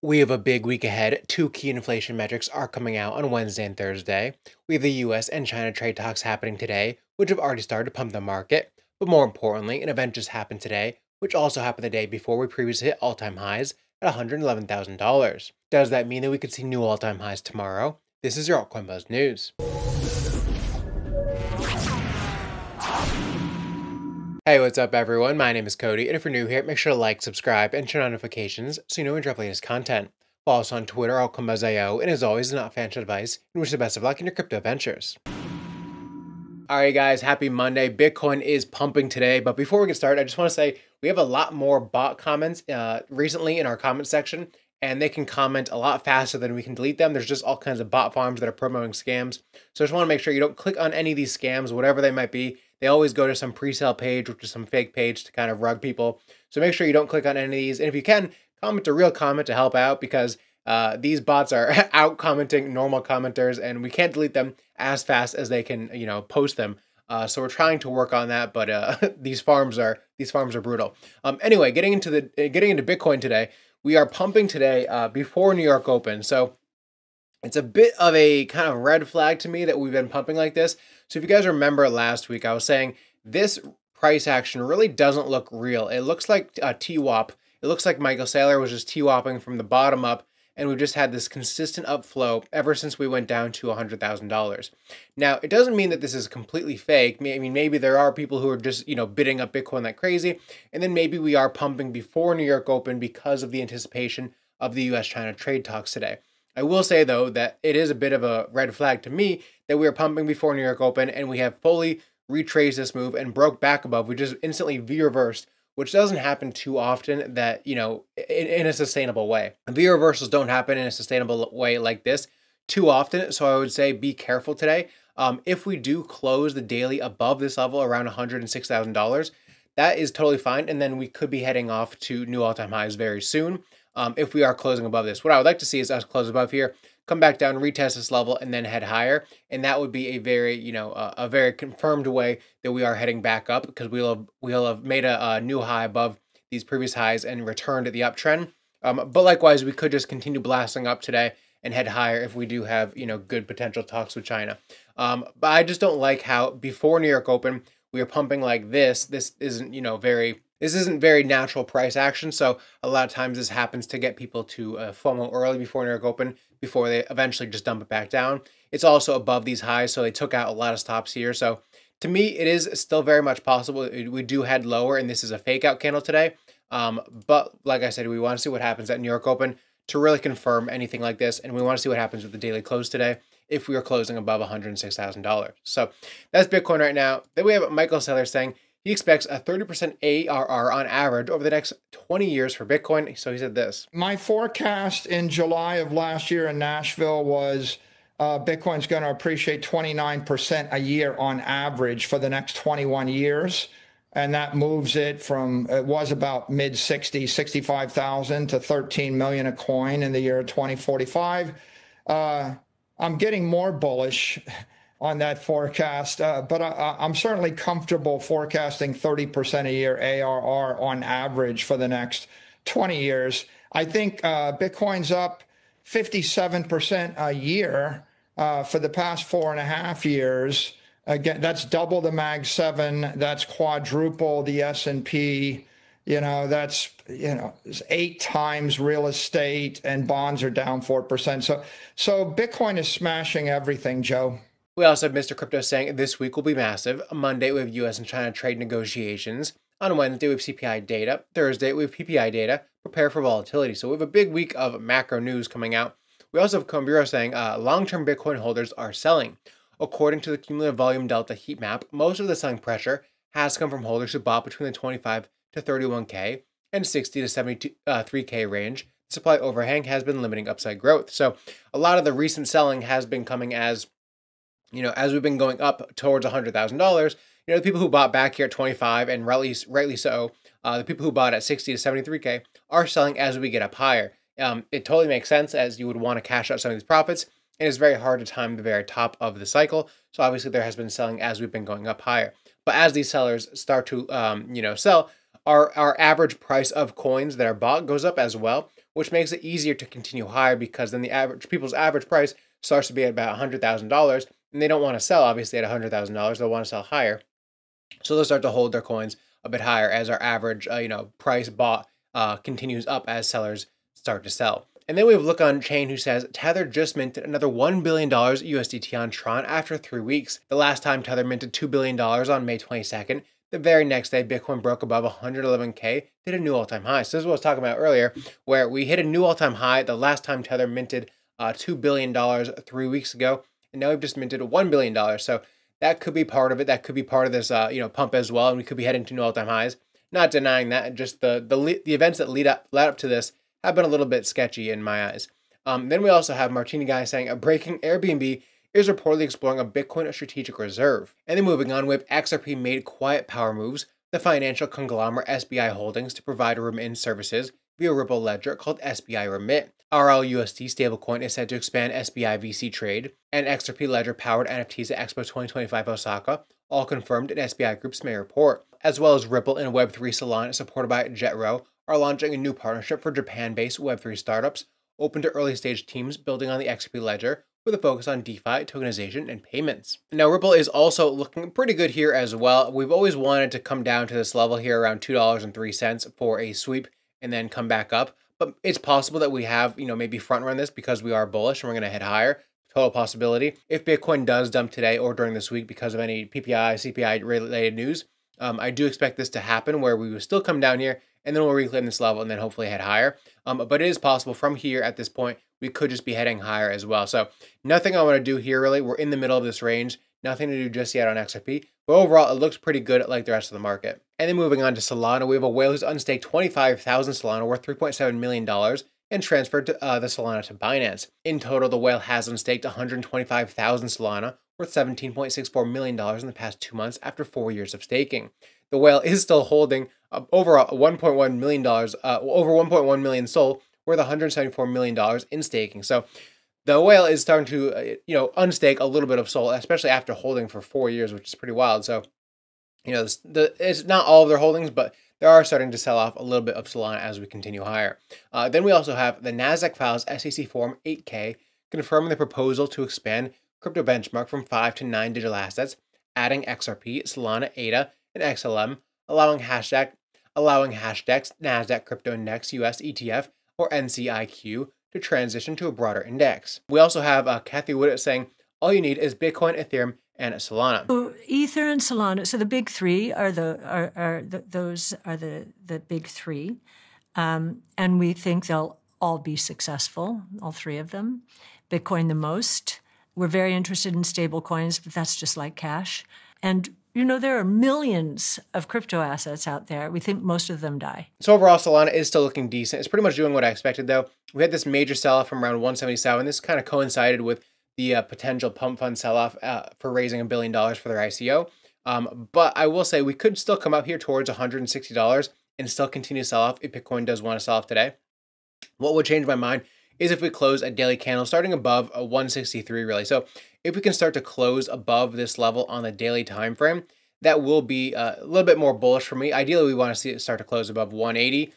We have a big week ahead. Two key inflation metrics are coming out on Wednesday and Thursday. We have the US and China trade talks happening today, which have already started to pump the market. But more importantly, an event just happened today, which also happened the day before we previously hit all-time highs at $111,000. Does that mean that we could see new all-time highs tomorrow? This is your Altcoin Buzz News. Hey, what's up everyone? My name is Cody, and if you're new here, make sure to like, subscribe, and turn on notifications so you know when we drop latest content. Follow us on Twitter, Altcoin Buzz IO, and as always, not financial advice, and wish you the best of luck in your crypto ventures. Alright guys, happy Monday. Bitcoin is pumping today, but before we get started, I just want to say we have a lot more bot comments recently in our comment section, and they can comment a lot faster than we can delete them. There's just all kinds of bot farms that are promoting scams. So I just want to make sure you don't click on any of these scams, whatever they might be. They always go to some pre-sale page, which is some fake page to kind of rug people. So make sure you don't click on any of these. And if you can, comment a real comment to help out, because these bots are out commenting normal commenters, and we can't delete them as fast as they can, post them. So we're trying to work on that, but these farms are brutal. Anyway, getting into Bitcoin today, we are pumping today before New York Open. So it's a bit of a kind of red flag to me that we've been pumping like this. So if you guys remember last week, I was saying this price action really doesn't look real. It looks like a TWAP. It looks like Michael Saylor was just TWAPing from the bottom up, and we've just had this consistent upflow ever since we went down to $100,000. Now, it doesn't mean that this is completely fake. I mean, maybe there are people who are just, bidding up Bitcoin like crazy, and then maybe we are pumping before New York Open because of the anticipation of the US-China trade talks today. I will say, though, that it is a bit of a red flag to me that we are pumping before New York Open, and we have fully retraced this move and broke back above. We just instantly V-reversed, which doesn't happen too often that, in a sustainable way. V-reversals don't happen in a sustainable way like this too often, so I would say be careful today. If we do close the daily above this level, around $106,000, that is totally fine, and then we could be heading off to new all-time highs very soon. If we are closing above this, what I would like to see is us close above here, come back down, retest this level, and then head higher. And that would be a very, a very confirmed way that we are heading back up, because we'll have made a new high above these previous highs and returned to the uptrend. But likewise, we could just continue blasting up today and head higher if we do have, good potential talks with China. But I just don't like how before New York Open, we are pumping like this. This isn't, This isn't very natural price action, so a lot of times this happens to get people to FOMO early before New York Open, before they eventually just dump it back down. It's also above these highs, so they took out a lot of stops here. So to me, it is still very much possible we do head lower, and this is a fake out candle today. But like I said, we want to see what happens at New York Open to really confirm anything like this, and we want to see what happens with the daily close today if we are closing above $106,000. So that's Bitcoin right now. Then we have Michael Saylor saying he expects a 30% ARR on average over the next 20 years for Bitcoin. So he said this. My forecast in July of last year in Nashville was Bitcoin's going to appreciate 29% a year on average for the next 21 years. And that moves it from, it was about mid 60s, 65,000 to 13 million a coin in the year 2045. I'm getting more bullish on that forecast, but I'm certainly comfortable forecasting 30% a year ARR on average for the next 20 years. I think Bitcoin's up 57% a year for the past 4.5 years. Again, that's double the Mag 7. That's quadruple the S&P. That's 8 times real estate, and bonds are down 4%. So Bitcoin is smashing everything, Joe. We also have Mr. Crypto saying this week will be massive. Monday, we have US and China trade negotiations. On Wednesday, we have CPI data. Thursday, we have PPI data. Prepare for volatility. So we have a big week of macro news coming out. We also have Coinbureau saying long-term Bitcoin holders are selling. According to the cumulative volume delta heat map, most of the selling pressure has come from holders who bought between the 25 to 31K and 60 to 73K range. The supply overhang has been limiting upside growth. So a lot of the recent selling has been coming as we've been going up towards $100,000, the people who bought back here at 25, and rightly so, the people who bought at 60 to 73K are selling as we get up higher. It totally makes sense, as you would want to cash out some of these profits, and it's very hard to time the very top of the cycle. So obviously there has been selling as we've been going up higher. But as these sellers start to, sell, our average price of coins that are bought goes up as well, which makes it easier to continue higher because then people's average price starts to be at about $100,000, and they don't want to sell obviously at $100,000. They'll want to sell higher, so they'll start to hold their coins a bit higher as our average price bought continues up as sellers start to sell. And then we have Look on Chain, who says Tether just minted another $1 billion USDT on Tron after 3 weeks. The last time Tether minted $2 billion on May 22nd. The very next day, Bitcoin broke above 111K, did a new all-time high. So this is what I was talking about earlier, where we hit a new all-time high the last time Tether minted $2 billion 3 weeks ago, and now we've just minted $1 billion. So that could be part of it. That could be part of this pump as well, and we could be heading to new all-time highs. Not denying that, just the events that led up to this have been a little bit sketchy in my eyes. Then we also have Martini Guy saying, a breaking Airbnb is reportedly exploring a Bitcoin strategic reserve. And then moving on, we have XRP made quiet power moves, the financial conglomerate SBI Holdings, to provide remittance services via Ripple ledger called SBI Remit. RLUSD stablecoin is said to expand SBI VC trade, and XRP ledger powered NFTs at Expo 2025 Osaka, all confirmed in SBI Group's May report. As well as Ripple and Web3 Solana, supported by JetRo, are launching a new partnership for Japan-based Web3 startups, open to early-stage teams building on the XRP ledger, with a focus on DeFi, tokenization, and payments. Now, Ripple is also looking pretty good here as well. We've always wanted to come down to this level here around $2.03 for a sweep and then come back up. But it's possible that we have, maybe front run this because we are bullish and we're going to head higher. Total possibility. If Bitcoin does dump today or during this week because of any PPI, CPI related news, I do expect this to happen where we will still come down here and then we'll reclaim this level and then hopefully head higher. But it is possible from here at this point, we could just be heading higher as well. So nothing I want to do here really. We're in the middle of this range. Nothing to do just yet on XRP. But overall, it looks pretty good like the rest of the market. And then moving on to Solana, we have a whale who's unstaked 25,000 Solana worth $3.7 million and transferred the Solana to Binance. In total, the whale has unstaked 125,000 Solana worth $17.64 million in the past 2 months after 4 years of staking. The whale is still holding over $1.1 million, over 1.1 million SOL, worth $174 million in staking. So the whale is starting to, unstake a little bit of SOL, especially after holding for 4 years, which is pretty wild. So, it's not all of their holdings, but they are starting to sell off a little bit of Solana as we continue higher. Then we also have the NASDAQ files SEC Form 8K confirming the proposal to expand crypto benchmark from 5 to 9 digital assets, adding XRP, Solana, ADA, and XLM, allowing Hashdex NASDAQ Crypto Index US ETF or NCIQ to transition to a broader index. We also have Cathie Woods saying, all you need is Bitcoin, Ethereum, and Solana. So Ether and Solana. So the big three are the big three, and we think they'll all be successful. All three of them. Bitcoin the most. We're very interested in stable coins, but that's just like cash. And there are millions of crypto assets out there. We think most of them die. So overall, Solana is still looking decent. It's pretty much doing what I expected, though. We had this major sell-off from around 177. This kind of coincided with the potential pump fund sell-off for raising $1 billion for their ICO. But I will say we could still come up here towards $160 and still continue to sell off if Bitcoin does want to sell off today. What would change my mind is if we close a daily candle starting above a 163 really. So if we can start to close above this level on the daily time frame, that will be a little bit more bullish for me. Ideally, we want to see it start to close above 180,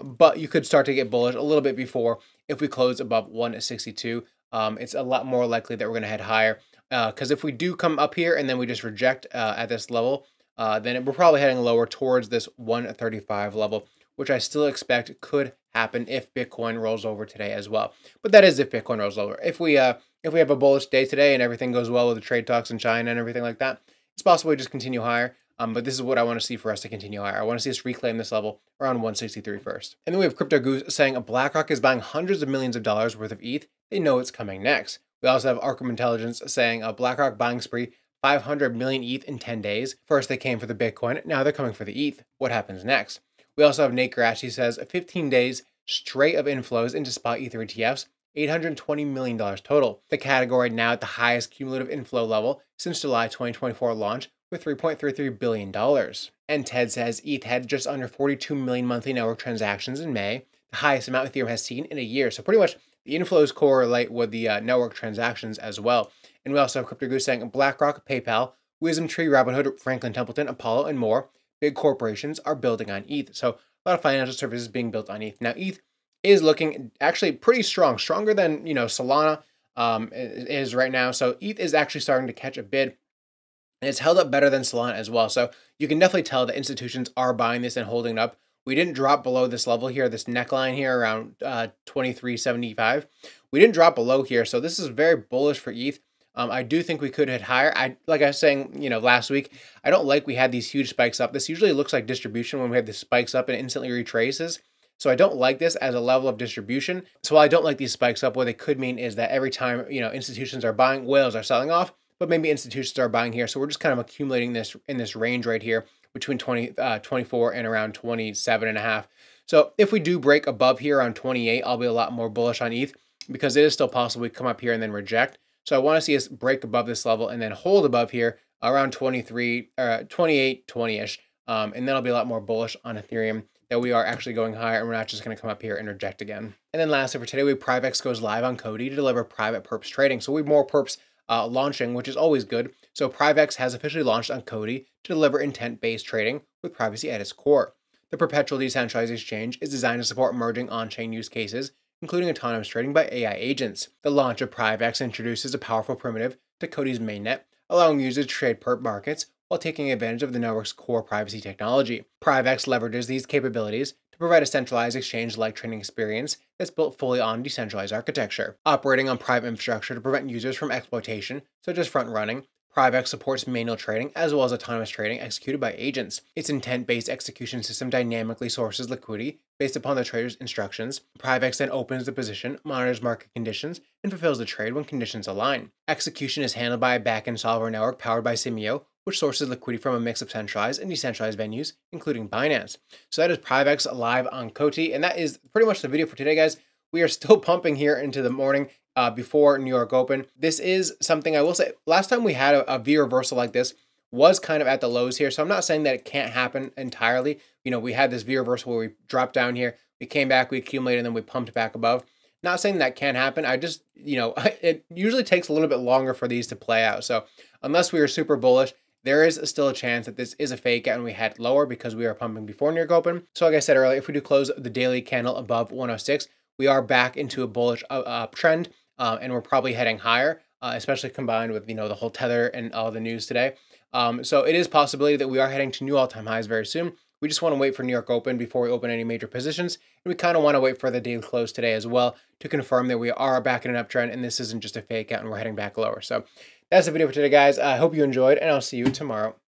but you could start to get bullish a little bit before if we close above 162. It's a lot more likely that we're going to head higher because if we do come up here and then we just reject at this level, then we're probably heading lower towards this 135 level, which I still expect could happen if Bitcoin rolls over today as well. But that is if Bitcoin rolls over. If we have a bullish day today and everything goes well with the trade talks in China and everything like that, it's possible we just continue higher. But this is what I want to see for us to continue higher. I want to see us reclaim this level around 163 first. And then we have Crypto Goose saying BlackRock is buying hundreds of millions of dollars worth of ETH. They know it's coming next. We also have Arkham Intelligence saying BlackRock buying spree 500 million ETH in 10 days. First they came for the Bitcoin, now they're coming for the ETH. What happens next? We also have Nate Garash. He says 15 days straight of inflows into spot Ether ETFs, $820 million total. The category now at the highest cumulative inflow level since July 2024 launch with $3.33 billion. And Ted says ETH had just under 42 million monthly network transactions in May, the highest amount Ethereum has seen in a year. So pretty much the inflows correlate with the network transactions as well. And we also have Crypto Goose saying BlackRock, PayPal, WisdomTree, Robinhood, Franklin Templeton, Apollo, and more big corporations are building on ETH. So a lot of financial services being built on ETH. Now ETH is looking actually pretty strong, stronger than, you know, Solana is right now. So ETH is actually starting to catch a bid. And it's held up better than Solana as well. So you can definitely tell that institutions are buying this and holding it up. We didn't drop below this level here, this neckline here around 23.75. We didn't drop below here. So this is very bullish for ETH. I do think we could hit higher. Like I was saying, you know, last week, I don't like we had these huge spikes up. This usually looks like distribution when we have the spikes up and instantly retraces. So I don't like this as a level of distribution. So while I don't like these spikes up, what they could mean is that every time, you know, institutions are buying, whales are selling off, but maybe institutions are buying here. So we're just kind of accumulating this in this range right here between 24 and around 27.5. So if we do break above here on 28, I'll be a lot more bullish on ETH because it is still possible we come up here and then reject. So I want to see us break above this level and then hold above here around 28, 20-ish. And then I'll be a lot more bullish on Ethereum that we are actually going higher and we're not just going to come up here and reject again. And then lastly for today, PriveX goes live on COTI to deliver private perps trading. So we have more perps launching, which is always good. So PriveX has officially launched on COTI to deliver intent-based trading with privacy at its core. The perpetual decentralized exchange is designed to support emerging on-chain use cases, including autonomous trading by AI agents. The launch of PriveX introduces a powerful primitive to COTI's mainnet, allowing users to trade perp markets while taking advantage of the network's core privacy technology. PriveX leverages these capabilities to provide a centralized exchange-like trading experience that's built fully on decentralized architecture. Operating on private infrastructure to prevent users from exploitation, such as front-running, PriveX supports manual trading as well as autonomous trading executed by agents. Its intent-based execution system dynamically sources liquidity based upon the trader's instructions. PriveX then opens the position, monitors market conditions, and fulfills the trade when conditions align. Execution is handled by a backend solver network powered by Simio, which sources liquidity from a mix of centralized and decentralized venues, including Binance. So that is PriveX live on COTI, and that is pretty much the video for today, guys. We are still pumping here into the morning before New York Open. This is something I will say, last time we had a V reversal like this was kind of at the lows here, so I'm not saying that it can't happen entirely. You know, we had this V reversal where we dropped down here, we came back, we accumulated, and then we pumped back above. Not saying that can't happen. I just, you know, it usually takes a little bit longer for these to play out. So unless we are super bullish, there is still a chance that this is a fake out and we head lower because we are pumping before New York Open. So like I said earlier, if we do close the daily candle above 106, we are back into a bullish trend and we're probably heading higher, especially combined with, you know, the whole tether and all the news today. So it is a possibility that we are heading to new all-time highs very soon. We just want to wait for New York Open before we open any major positions. And we kind of want to wait for the daily close today as well to confirm that we are back in an uptrend and this isn't just a fake out and we're heading back lower. So that's the video for today, guys. I hope you enjoyed and I'll see you tomorrow.